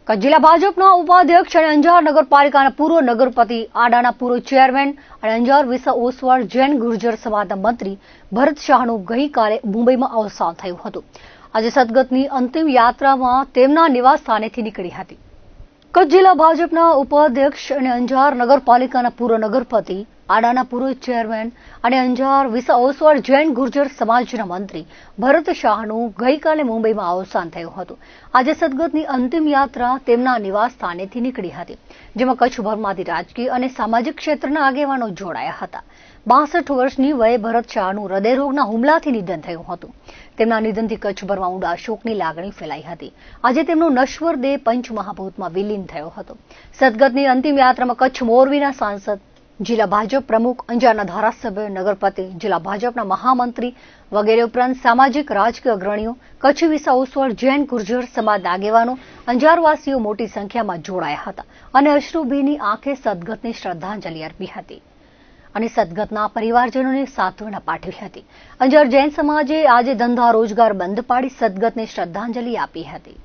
જિલ્લા ભાજપના ઉપાધ્યક્ષ અને અંજાર નગરપાલિકાના પૂર્વ નગરપતિ, આડાના પૂર્વ ચેરમેન અને અંજાર વિસા ઓસવાડ જૈન ગુર્જર સમાજના મંત્રી ભરત શાહનું ગઈકાલે મુંબઈમાં અવસાન થયું હતું. આજે સદગતની અંતિમ યાત્રામાં તેમના નિવાસસ્થાનેથી નીકળી હતી. કચ્છ જિલ્લા ભાજપના ઉપાધ્યક્ષ અને અંજાર નગરપાલિકાના પૂર્વ નગરપતિ, આડાના પૂર્વ ચેરમેન અને અંજાર વિસા ઓસવાડ જૈન ગુર્જર સમાજના મંત્રી ભરત શાહનું ગઈકાલે મુંબઈમાં અવસાન થયું હતું. આજે સદગતની અંતિમ યાત્રા તેમના નિવાસસ્થાનેથી નીકળી હતી, જેમાં કચ્છભરમાંથી રાજકીય અને સામાજિક ક્ષેત્રના આગેવાનો જોડાયા હતા. 62 વર્ષની વયે ભરત શાહનું હૃદયરોગના હુમલાથી નિધન થયું હતું. તેમના નિધનથી કચ્છભરમાં ઊંડા શોકની લાગણી ફેલાઈ હતી. આજે તેમનો નશ્વર દેહ પંચમહાભૂતમાં વિલીન થયો હતો. સદગતની અંતિમ યાત્રામાં કચ્છ મોરબીના સાંસદ, જિલ્લા ભાજપ પ્રમુખ, અંજારના ધારાસભ્ય, નગરપતિ, જિલ્લા ભાજપના મહામંત્રી વગેરે ઉપરાંત સામાજિક રાજકીય અગ્રણીઓ, કચ્છ વિસા ઓસવાડ જૈન ગુર્જર સમાજના આગેવાનો, અંજારવાસીઓ મોટી સંખ્યામાં જોડાયા હતા અને અશ્રુભીની આંખે સદગતને શ્રદ્ધાંજલિ અર્પી હતી અને સદગતના પરિવારજનોને સાંત્વના પાઠવી હતી. અંજાર જૈન સમાજે આજે ધંધા રોજગાર બંધ પાડી સદગતને શ્રદ્ધાંજલિ આપી હતી.